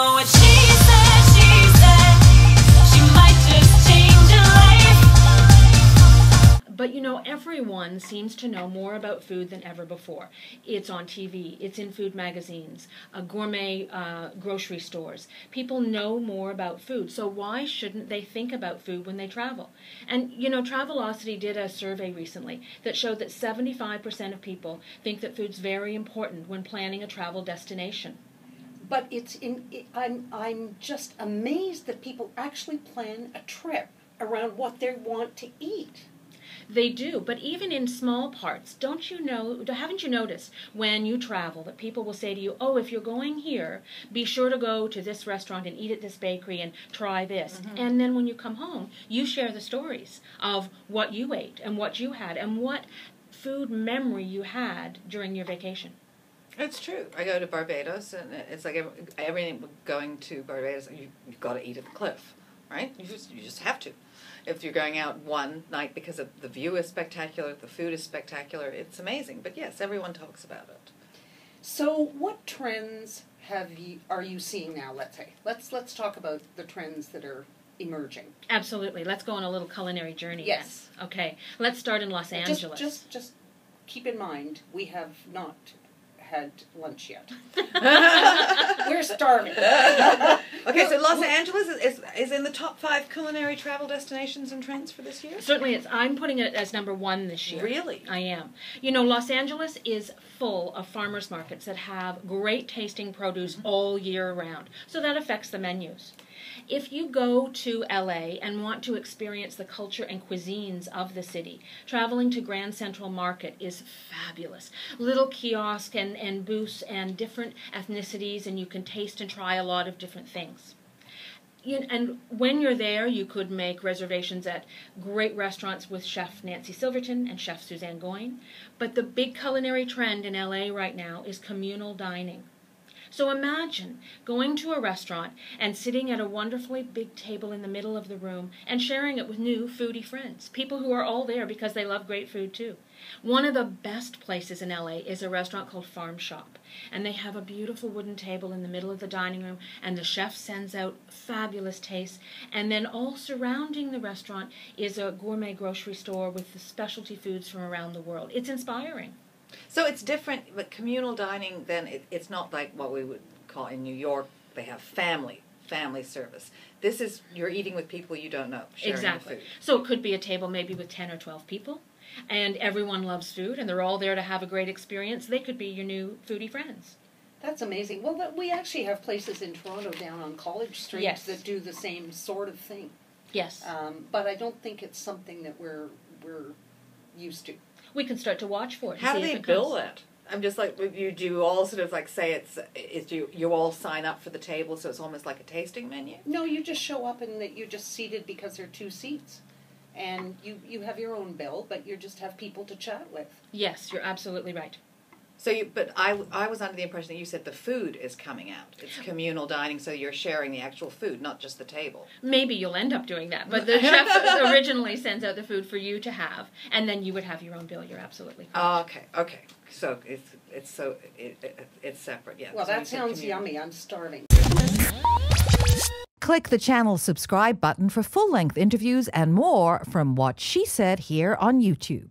know what she said, she might just change your life. But you know, everyone seems to know more about food than ever before. It's on TV, it's in food magazines, gourmet grocery stores. People know more about food, so why shouldn't they think about food when they travel? And you know, Travelocity did a survey recently that showed that 75% of people think that food's very important when planning a travel destination. But I'm just amazed that people actually plan a trip around what they want to eat. They do, but even in small parts, haven't you noticed when you travel that people will say to you, oh, if you're going here, be sure to go to this restaurant and eat at this bakery and try this. Mm-hmm. And then when you come home, you share the stories of what you ate and what you had and what food memory you had during your vacation. It's true. I go to Barbados, and it's like everything going to Barbados, you've got to eat at the cliff, right? You just have to. If you're going out one night because the view is spectacular, the food is spectacular, it's amazing. But yes, everyone talks about it. So what trends are you seeing now, let's say? Let's talk about the trends that are emerging. Absolutely. Let's go on a little culinary journey. Yes. Then. Okay. Let's start in Los Angeles. Just keep in mind, we have not had lunch yet. We're starving. Okay, so Los Angeles is in the top 5 culinary travel destinations and trends for this year? Certainly, I'm putting it as number 1 this year. Really? I am. You know, Los Angeles is full of farmers markets that have great tasting produce all year round, so that affects the menus. If you go to LA and want to experience the culture and cuisines of the city, traveling to Grand Central Market is fabulous. Little kiosks and booths and different ethnicities, and you can taste and try a lot of different things. And when you're there, you could make reservations at great restaurants with Chef Nancy Silverton and Chef Suzanne Goyne. But the big culinary trend in LA right now is communal dining. So imagine going to a restaurant and sitting at a wonderfully big table in the middle of the room and sharing it with new foodie friends, people who are all there because they love great food too. One of the best places in LA is a restaurant called Farm Shop, and they have a beautiful wooden table in the middle of the dining room, and the chef sends out fabulous tastes, and then all surrounding the restaurant is a gourmet grocery store with the specialty foods from around the world. It's inspiring. So it's different, but communal dining, then it's not like what we would call in New York, they have family service. This is, you're eating with people you don't know, sharing exactly. the food. So it could be a table maybe with 10 or 12 people, and everyone loves food, and they're all there to have a great experience. They could be your new foodie friends. That's amazing. Well, we actually have places in Toronto down on College Street Yes. that do the same sort of thing. Yes. But I don't think it's something that we're used to. We can start to watch for it. How do they bill it? I'm just like, do you all sort of like say you all sign up for the table, so it's almost like a tasting menu? No, you just show up and that you're just seated because there are 2 seats. And you have your own bill, but you just have people to chat with. Yes, you're absolutely right. So but I was under the impression that you said the food is coming out. It's communal dining, so you're sharing the actual food, not just the table. Maybe you'll end up doing that, but the chef originally sends out the food for you to have, and then you would have your own bill. You're absolutely correct. Okay. So it's separate. Yeah. Well, so that sounds yummy. I'm starving. Click the channel subscribe button for full-length interviews and more from What She Said here on YouTube.